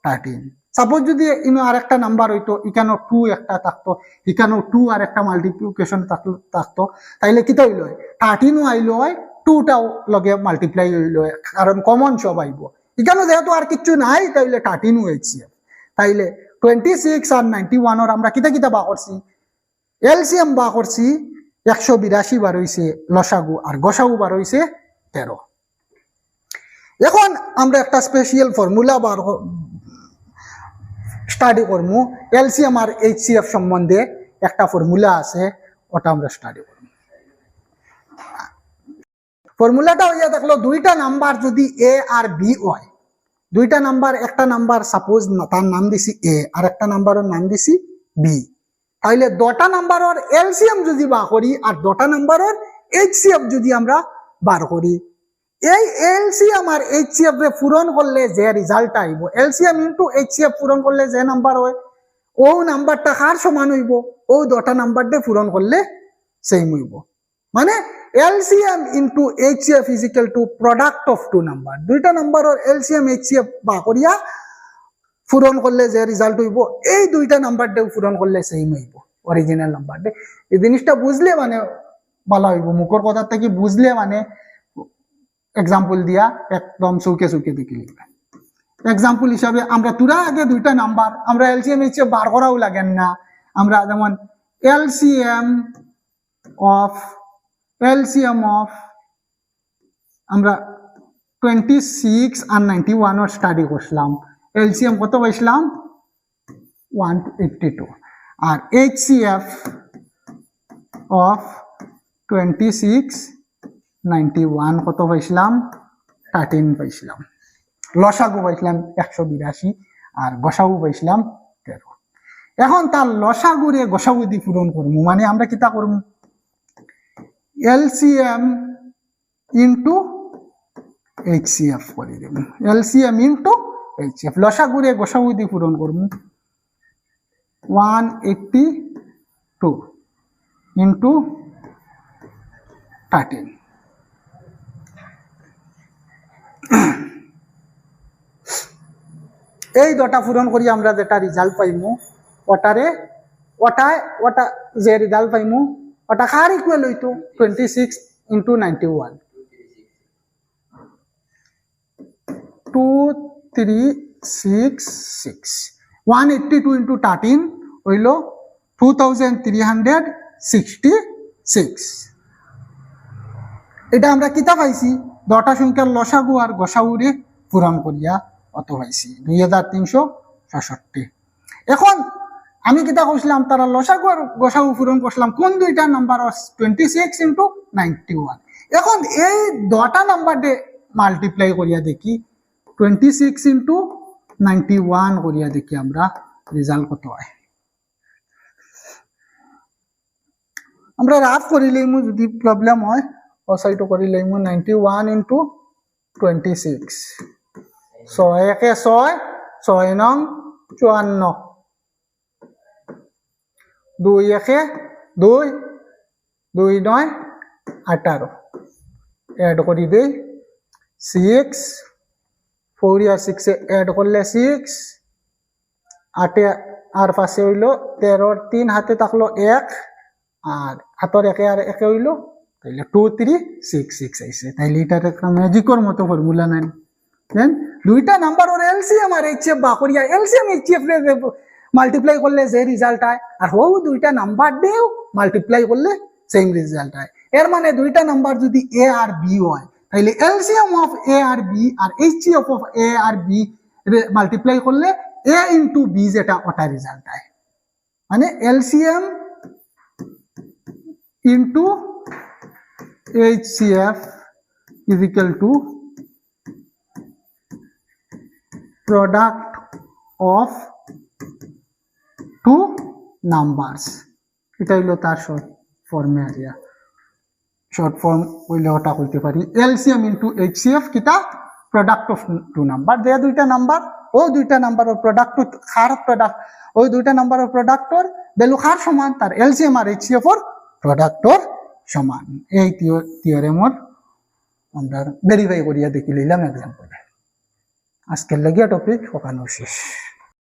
A: 13 সাপোজ যদি ইনো আরেকটা নাম্বার হইতো এখানে 2 একটা থাকতো এখানে 2 আর একটা মাল্টিপ্লিকেশন থাকতো তাইলে কিতা হইল 13 ও আইলো হয় 2টাও লগে মাল্টিপ্লাই হইল কারণ কমন সব আইবো এখানে যেহেতু আর কিছু নাই তাইলে 13 ও এইচসিএফ তাইলে 26 আর 91 এর আমরা কিতা কিতা বা করছি এলসিএম বা করছি 182 বার হইছে লসাগু আর গসাগু বার হইছে 13 এখন আমরা একটা স্পেশাল ফর্মুলা বার স্টাডি করব এলসিএম আর এইচসিএফ সম্বন্ধে একটা ফর্মুলা আছে ওটা আমরা স্টাডি করব ফর্মুলাটা হইয়া দেখলো দুইটা নাম্বার যদি এ আর বি হয় দুইটা নাম্বার একটা নাম্বার সাপোজ তার নাম দিছি এ আর একটা নাম্বারের নাম দিছি বি তাইলে দুটা নাম্বারের এলসিএম যদি বার করি আর দুটা নাম্বারের এইচসিএফ যদি আমরা বার করি এই এলসিএম আর এইচসিএফ রে পূরণ করলে যে রেজাল্ট আইব এলসিএম ইনটু এইচসিএফ পূরণ করলে যে নাম্বার হয় ও নাম্বারটা কার সমান হইব ও দুটা নাম্বার দে পূরণ করলে সেম হইব মানে LCM into HCF is equal to product of two number দুইটা নাম্বারের এলসিএম এইচসিএফ বার করিয়া পূরণ করলে যে রেজাল্ট হইব এই দুইটা নাম্বার দে পূরণ করলে সেম হইব অরিজিনাল নাম্বার দে এই জিনিসটা বুঝলে মানে ভালো হইব মুখর কথা থেকে বুঝলে মানে এক্সাম্পল দিয়া একদম চৌকে চৌকে দেখে লিখবে এক্সাম্পল হিসাবে আমরা তুরা আগে দুইটা নাম্বার আমরা এলসিএম এইচসিএফ বার করাও লাগেন না আমরা যেমন এলসিএম অফ আমরা 26 আর 91 এর স্টাডি করলাম এলসিএম কত পাইছিলাম 182 আর এইচসিএফ অফ 26 91 কত পাইছিলাম 13 পাইছিলাম লসাগু পাইছিলাম 182 আর গসাগু পাইছিলাম 13 এখন তার লসাগুরে গসাগু দি পূরণ করব মানে আমরা কিতা করব এলসিএম ইনটু এইচসিএফ করে দেব এলসিএম ইনটু এইচসিএফ লসাগুরে গসাগু দি পূরণ করব 182 ইনটু 13 এই দুটা পূরণ করি আমরা যেটা রেজাল্ট পাইমু ওটা যে রেজাল্ট পাইমু ওটা কার ইকুয়াল হইতো 26 ইনটু 91 2366 182 ইনটু 13 হইল 2366 এটা আমরা কিতা পাইছি দুটা সংখ্যার লসাগু আর গসাগুরে পূরণ করিয়া অত পাইছি 2366 এখন আমি কিতা কইছিলাম তারা লসাগু আর গসাগু পূরণ করছিলাম কোন দুইটা নাম্বার 26 ইনটু 91 এখন এই দুটা নাম্বার দে মাল্টিপ্লাই করিয়া দেখি 26 ইনটু 91 করিয়া দেখি আমরা রেজাল্ট কত হয় আমরা রাফ করিলেইমু যদি প্রবলেম হয় ও সাইটো করিলেইমু 91 ইনটু 26 6 একে 6 6 নং 54 2 একে 2 2 নয় 18 এড করি দেই 6 4 আর 6 এড করলে 6 8 আর পাশে হইল 13 3 হাতে থাকলো 1 আর হাতর একে আর একে হইল তাইলে 2366 আইছে তাইলে এটার একটা ম্যাজিকের মতো ফর্মুলা নাই দেন দুইটা নাম্বার ওর এলসিএম আর এইচএফ বা করিয়া এলসিএম এইচএফ রে মাল্টিপ্লাই করলে যে রেজাল্ট হয় আর হো দুইটা নাম্বার দিও মাল্টিপ্লাই করলে সেম রেজাল্ট হয় এর মানে দুইটা নাম্বার যদি এ আর বি হয় তাহলে এলসিএম অফ এ আর বি আর এইচসিএফ অফ এ আর বি মাল্টিপ্লাই করলে এ ইনটু বি যেটা ওটা রেজাল্ট হয় মানে LCM into HCF is equal to product of two numbers এটা হইলো তার শর্ট ফর্মে আরিয়া শর্ট ফর্ম হইলে ওটা কইতে পারি এলসিএম ইনটু এইচসিএফ কিটা প্রোডাক্ট অফ টু নাম্বার যে দুইটা নাম্বার ও দুইটা নাম্বারের প্রোডাক্ট খার প্রোডাক্ট ওই দুইটা নাম্বারের প্রোডাক্টর ভ্যালু খার সমান তার এলসিএম আর এইচসিএফ এর প্রোডাক্টর সমান এই থিওরেমর আমরা ভেরিফাই করিয়া দেখি লইলাম এক্সাম্পল আজকের লাগিয়া টপিক ওখানে শেষ।